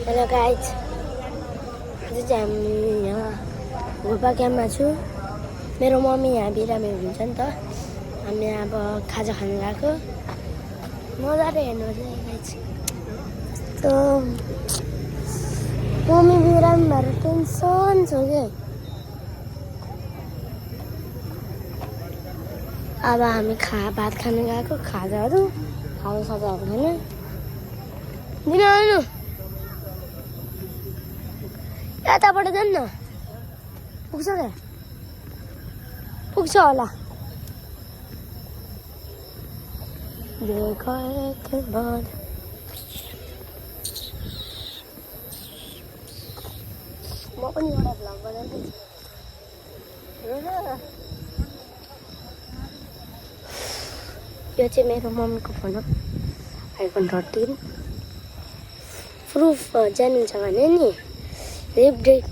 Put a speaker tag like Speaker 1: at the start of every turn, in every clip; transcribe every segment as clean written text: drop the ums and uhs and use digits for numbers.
Speaker 1: Hello guys, आज चाहिँ हामी यहाँ घोपा क्याम्पमा छु। मेरो मम्मी यहाँ बिरामी हुनुहुन्छ नि त। हामी यहाँ अब खाजा खानु गएको। मजाले हेर्नुहोस् है गाइज। त मम्मी बिरामी भएर टेन्सन छ क्या। अब हामी भात खानु गएको। खाजाहरू खाजाहरू खानु दिन आउनु यताबाट जाऊँ न, पुग्छ क्या? पुग्छ होला। देखो एक बार म पनि एउटा भ्लग बनाउँदैछु। यो चाहिँ मेरो मम्मीको फोन हो, आइफोन 13। प्रुफ जानुहुन्छ भने नि अपडेट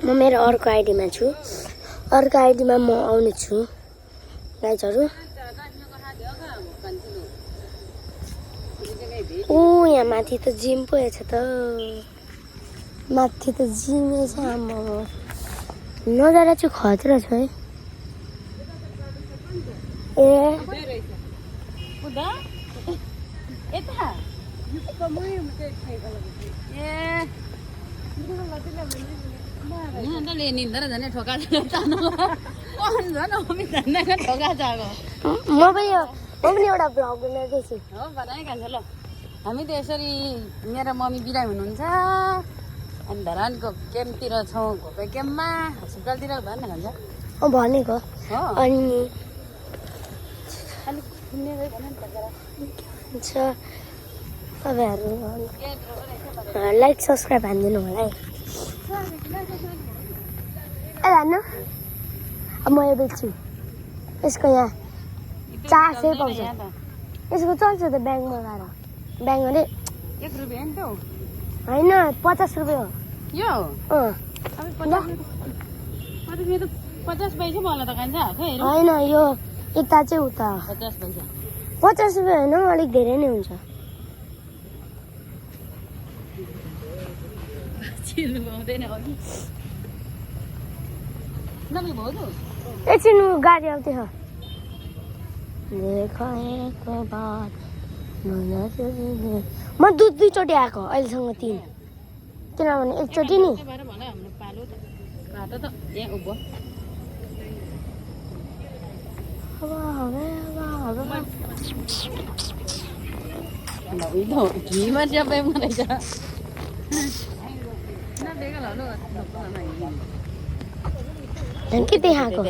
Speaker 1: म मेरो अर्को आइडीमा छु। अर्को आइडीमा म आउने छु गाइजहरू। ओ यहाँ माथि त जिम पो छ त। माथि त जिमै छ। आम्मा नजारा चाहिँ खतरा छ है। ए म पनि एउटा भ्लग बनाउँदैछु।
Speaker 2: हो बनाइहाल्छ ल। हामी त यसरी मेरो मम्मी बिरामी हुनुहुन्छ अनि धरानको क्याम्पतिर छौँ। घोपे क्याम्पमा हस्पिटलतिर भन्न भन्छ
Speaker 1: भनेको। अनि
Speaker 2: अलिक
Speaker 1: हुन्छ तपाईँहरू लाइक सब्सक्राइब हानिदिनु होला है। ए हान्नु अब म यो बेच्छु। यसको यहाँ 400 पाउँछ। यसको चल्छ त ब्याङ्कमा गएर। ब्याङ्कले
Speaker 2: 1 रुपियाँ नि त
Speaker 1: होइन 50 रुपियाँ हो
Speaker 2: यो।
Speaker 1: अँ
Speaker 2: 50 पैसा मलाई त खान्छ
Speaker 1: होइन, यो यता चाहिँ उता
Speaker 2: 50 पैसा।
Speaker 1: 50 रुपियाँ होइन, अलिक धेरै नै हुन्छ। एकछिन गाडी आउँदैछ। म दुईचोटि आएको अहिलेसँग 3, किनभने एकचोटि नि के देखाएको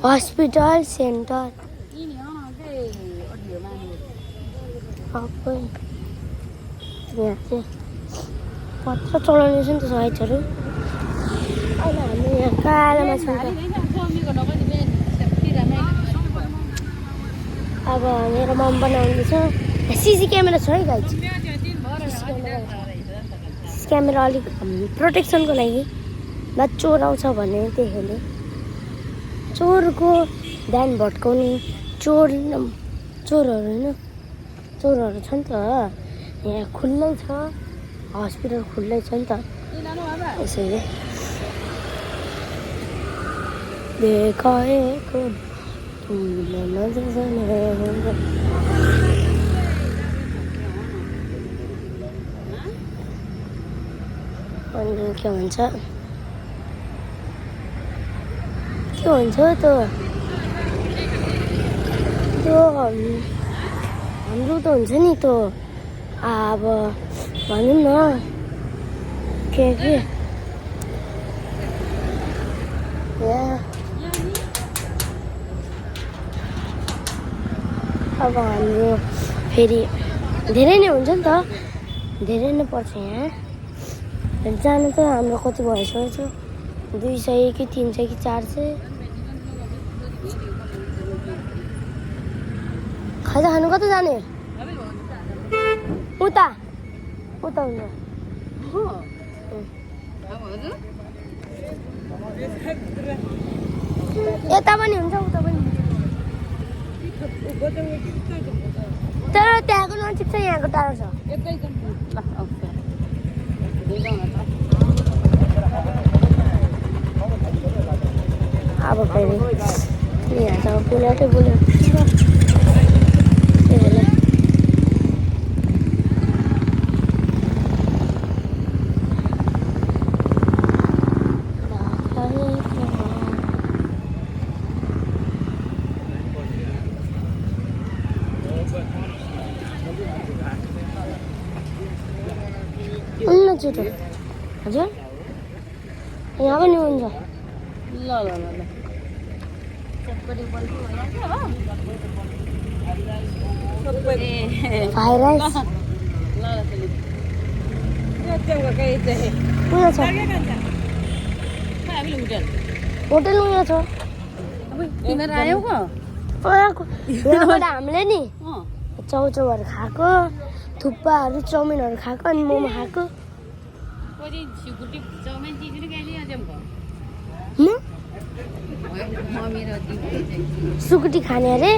Speaker 1: हस्पिटल सेन्टर। यहाँ चाहिँ पत्र चलाउनेछ नि त साइजहरू। अहिले हामी यहाँ कालोमा छौँ। अब मेरो मम बनाउँदैछ। सिसी क्यामेरा छ है गाइज। क्यामेरा अलिक प्रोटेक्सनको लागि बा चोर आउँछ भने त्यसले चोरको ध्यान भट्काउने। चोरहरू होइन, चोरहरू छ नि त। यहाँ खुल्लै छ, हस्पिटल खुल्लै छ नि त। यसैले देखाएको अनि के भन्छ त त्यो हाम्रो त हुन्छ नि त। अब भनौँ न के अब हाम्रो फेरि धेरै नै हुन्छ नि त। धेरै नै पर्छ यहाँ जानु त। हाम्रो कति भइसकेको छ, 200 कि 300 कि 400। खाजा खानु कता जाने? उता हुन्छ। यता पनि हुन्छ, उता पनि हुन्छ। तर त्यहाँको नजिक चाहिँ यहाँको टाढो छ। अब फेरि यहाँ त पुण्याकै बुलेट त्यही भएर छिटो हजुर यहाँ पनि हुन्छ
Speaker 2: ल ल ल ल चटपटी बन्छु भइहाल्छ हो
Speaker 1: फ्राई राइस
Speaker 2: ल ल
Speaker 1: उयो छ होटल उयो छ
Speaker 2: तिमीहरू आयौ पो
Speaker 1: यहाँबाट हामीले नि चाउचाउहरू खाएको थुक्पाहरू चाउमिनहरू खाएको अनि मोमो खाएको सुकुटी खाने अरे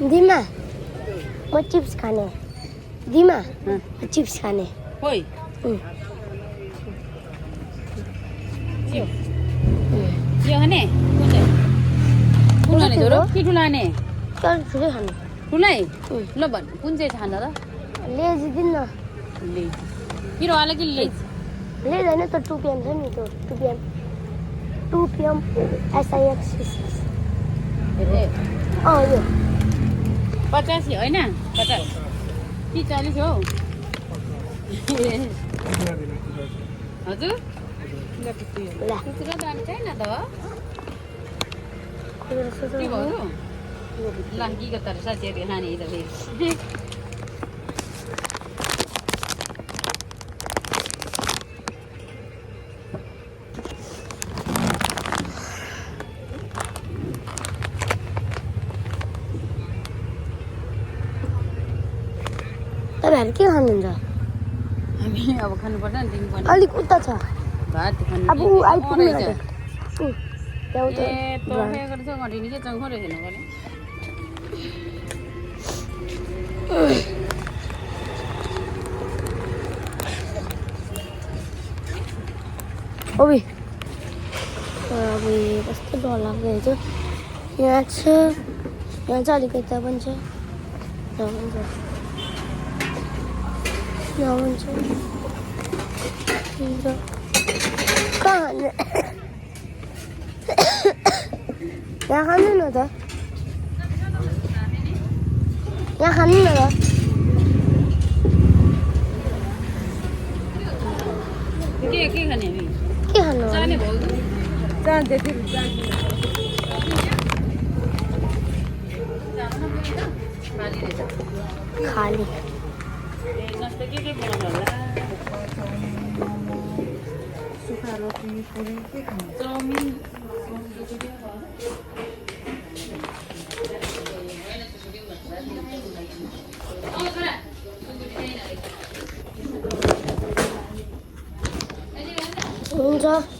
Speaker 1: दिमा म चिप्स खाने दिमा चिप्स खाने
Speaker 2: खोइ यो खाने कुन खाने छोरो के ठुलो खाने
Speaker 1: ठुलै खाने
Speaker 2: ठुलै ल भन् कुन चाहिँ खान र
Speaker 1: लेज दिन्न
Speaker 2: लेज पिरो वाला कि लेज
Speaker 1: लेज होइन त 2 PM छ नि त्यो 2 PM SIX यो
Speaker 2: 50 होइन 50 कि 40 हो हजुर
Speaker 1: ल
Speaker 2: खुचरा दाम छैन त के भयो ल के गर्दा साथीहरूले खाने यिनीहरूले
Speaker 1: तपाईँहरू के खानुहुन्छ
Speaker 2: हामी अब खानुपर्छ नि दिनु पर्ने
Speaker 1: अलिक उता छ
Speaker 2: भात खानु
Speaker 1: अब ऊ आइपुग्नु आँट्यो
Speaker 2: ए तोखेको छ घटिनी के चङ्खो रहेछ नगर्ने
Speaker 1: ओबी अब कस्तो डर लाग्दैछ यहाँ छ यहाँ चाहिँ अलिक यता पनि छ यहाँ पनि छ यहाँ पनि छ हुन्छ कहाँ खाने यहाँ खानु न त यहाँ खानु न त
Speaker 2: के खाने हामी
Speaker 1: के खानु
Speaker 2: जाने भयो जान्थे
Speaker 1: खाली
Speaker 2: नास्ता के बनाउनु होला
Speaker 3: सुखा रोटी पुरी के खाने
Speaker 2: चाउमिन
Speaker 1: हुन्छ